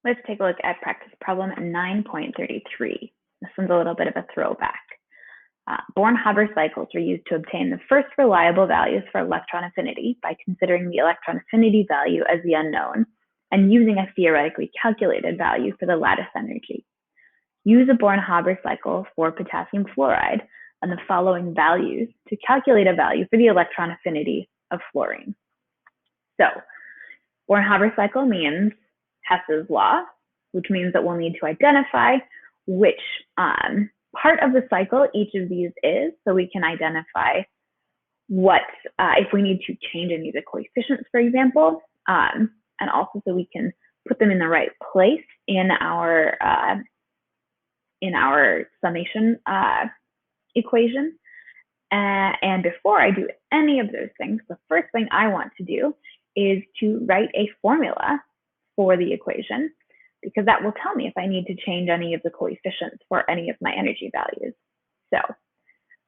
Let's take a look at practice problem 9.33. This one's a little bit of a throwback. Born-Haber cycles are used to obtain the first reliable values for electron affinity by considering the electron affinity value as the unknown and using a theoretically calculated value for the lattice energy. Use a Born-Haber cycle for potassium fluoride and the following values to calculate a value for the electron affinity of fluorine. So, Born-Haber cycle means Hess's law, which means that we'll need to identify which part of the cycle each of these is, so we can identify what, if we need to change any of the coefficients, for example, and also so we can put them in the right place in our summation equation. And before I do any of those things, the first thing I want to do is to write a formula for the equation, because that will tell me if I need to change any of the coefficients for any of my energy values. So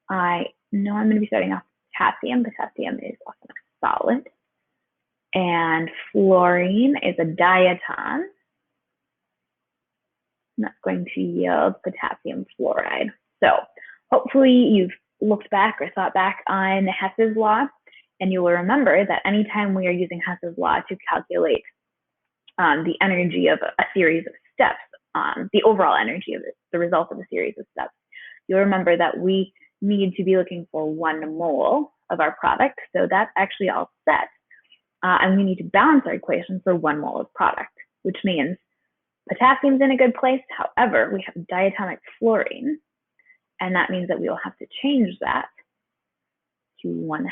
I know I'm going to be starting off with potassium. Potassium is often a solid. And fluorine is a diatom. And that's going to yield potassium fluoride. So hopefully you've looked back or thought back on Hess's law, and you will remember that anytime we are using Hess's law to calculate the energy of a series of steps, the overall energy of the result of a series of steps, you'll remember that we need to be looking for 1 mole of our product. So that's actually all set. And we need to balance our equation for 1 mole of product, which means potassium's in a good place. However, we have diatomic fluorine, and that means that we will have to change that to 1/2.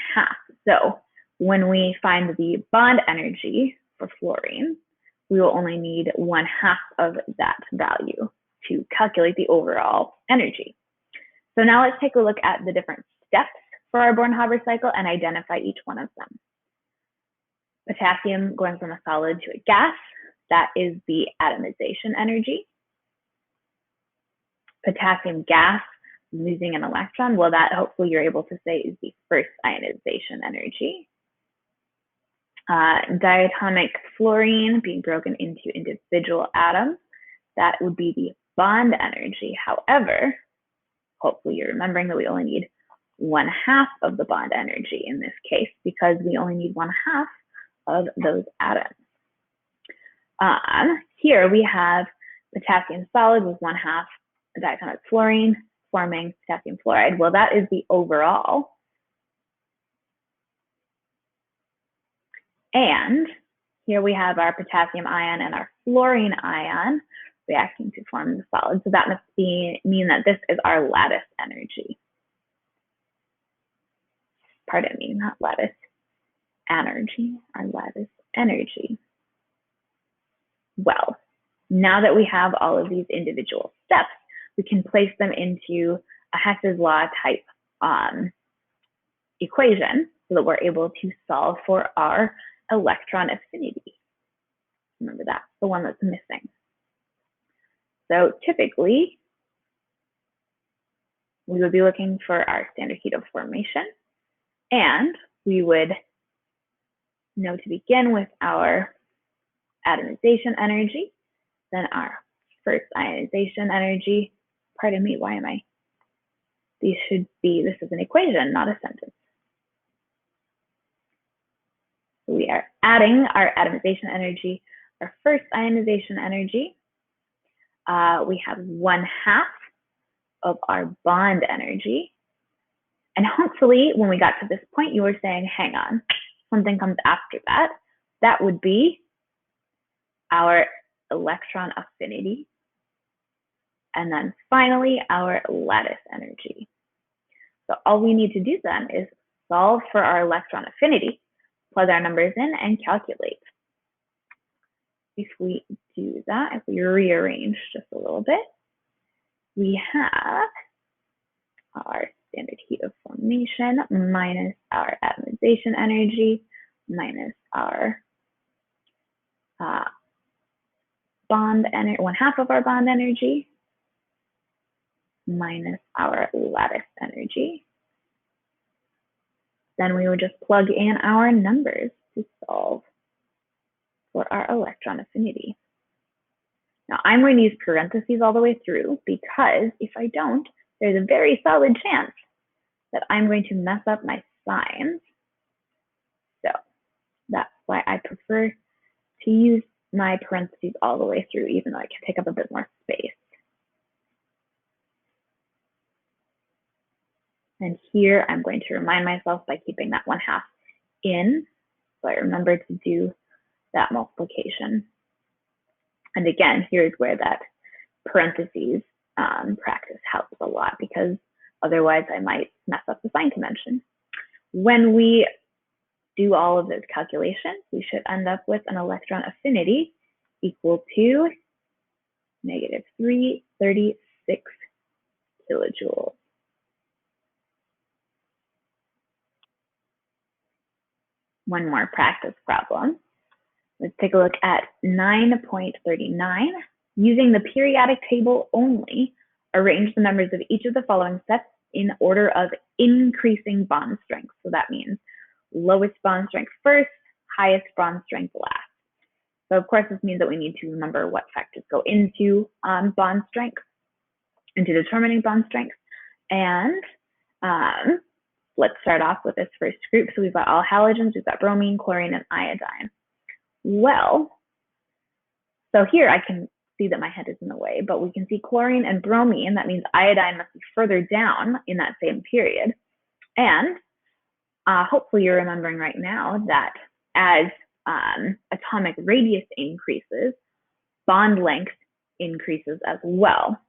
So when we find the bond energy for fluorine, we will only need 1/2 of that value to calculate the overall energy. So now let's take a look at the different steps for our Born-Haber cycle and identify each one of them. Potassium going from a solid to a gas, that is the atomization energy. Potassium gas losing an electron, well, that hopefully you're able to say is the first ionization energy. Diatomic fluorine being broken into individual atoms, that would be the bond energy. However, hopefully you're remembering that we only need 1/2 of the bond energy in this case, because we only need 1/2 of those atoms. Here we have potassium solid with 1/2 diatomic fluorine forming potassium fluoride. Well, that is the overall. And here we have our potassium ion and our fluorine ion reacting to form the solid. So that must mean that this is our lattice energy. Pardon me, not lattice energy, our lattice energy. Well, now that we have all of these individual steps, we can place them into a Hess's law type equation so that we're able to solve for our electron affinity. Remember, that's the one that's missing. So typically, we would be looking for our standard heat of formation, and we would know to begin with our atomization energy, then our first ionization energy. Pardon me, why am I? This is an equation, not a sentence. So we are adding our atomization energy, our first ionization energy. We have 1/2 of our bond energy. And hopefully when we got to this point, you were saying, hang on, something comes after that. That would be our electron affinity. And then finally, our lattice energy. So all we need to do then is solve for our electron affinity, plug our numbers in, and calculate. If we do that, if we rearrange just a little bit, we have our standard heat of formation minus our atomization energy minus our bond energy, 1/2 of our bond energy minus our lattice energy. Then we would just plug in our numbers to solve for our electron affinity. Now I'm going to use parentheses all the way through because if I don't, there's a very solid chance that I'm going to mess up my signs. So that's why I prefer to use my parentheses all the way through, even though I can take up a bit more space. And here I'm going to remind myself by keeping that 1/2 in, so I remember to do that multiplication. And again, here's where that parentheses practice helps a lot, because otherwise I might mess up the sign convention. When we do all of those calculations, we should end up with an electron affinity equal to -336 kilojoules. One more practice problem. Let's take a look at 9.39. Using the periodic table only, arrange the members of each of the following sets in order of increasing bond strength. So that means lowest bond strength first, highest bond strength last. So of course, this means that we need to remember what factors go into bond strength, into determining bond strength. And let's start off with this first group. So we've got all halogens, we've got bromine, chlorine, and iodine. Well, so here I can see that my head is in the way, but we can see chlorine and bromine. That means iodine must be further down in that same period. And hopefully you're remembering right now that as atomic radius increases, bond length increases as well.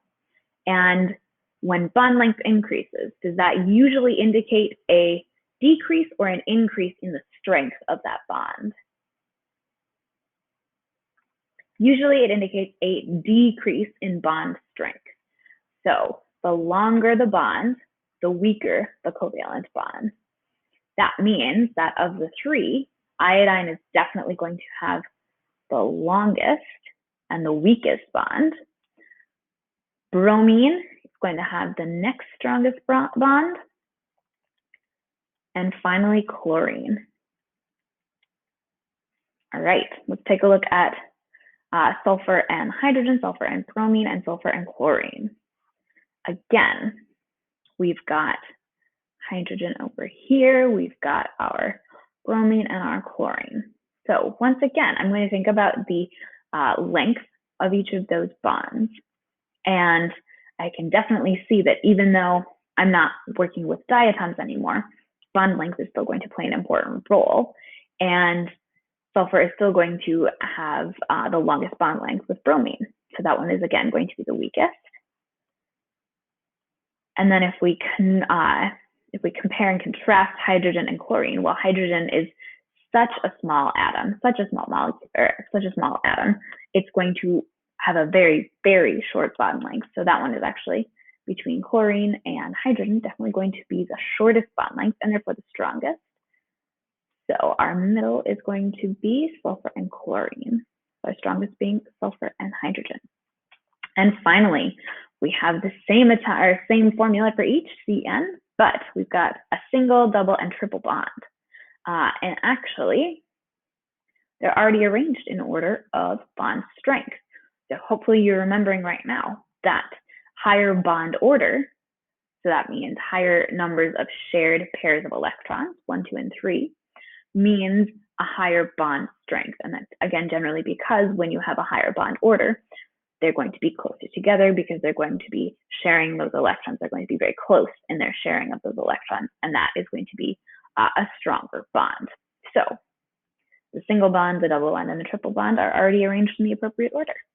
And when bond length increases, does that usually indicate a decrease or an increase in the strength of that bond? Usually it indicates a decrease in bond strength. So the longer the bond, the weaker the covalent bond. That means that of the three, iodine is definitely going to have the longest and the weakest bond. Bromine is going to have the next strongest bond. And finally, chlorine. All right, let's take a look at sulfur and hydrogen, sulfur and bromine, and sulfur and chlorine. Again, we've got hydrogen over here, we've got our bromine and our chlorine. So once again, I'm going to think about the length of each of those bonds. And I can definitely see that even though I'm not working with diatoms anymore, bond length is still going to play an important role. And sulfur is still going to have the longest bond length with bromine. So that one is again going to be the weakest. And then if we compare and contrast hydrogen and chlorine, well, hydrogen is such a small atom, such a small molecule, or such a small atom, it's going to have a very, very short bond length. So that one is actually between chlorine and hydrogen, definitely going to be the shortest bond length and therefore the strongest. So our middle is going to be sulfur and chlorine, our strongest being sulfur and hydrogen. And finally, we have the same formula for each, CN, but we've got a single, double, and triple bond. And actually, they're already arranged in order of bond strength. So hopefully you're remembering right now that higher bond order, so that means higher numbers of shared pairs of electrons, 1, 2, and 3, means a higher bond strength. And that's, again, generally because when you have a higher bond order, they're going to be closer together because they're going to be sharing those electrons. They're going to be very close in their sharing of those electrons, and that is going to be a stronger bond. So the single bond, the double bond, and the triple bond are already arranged in the appropriate order.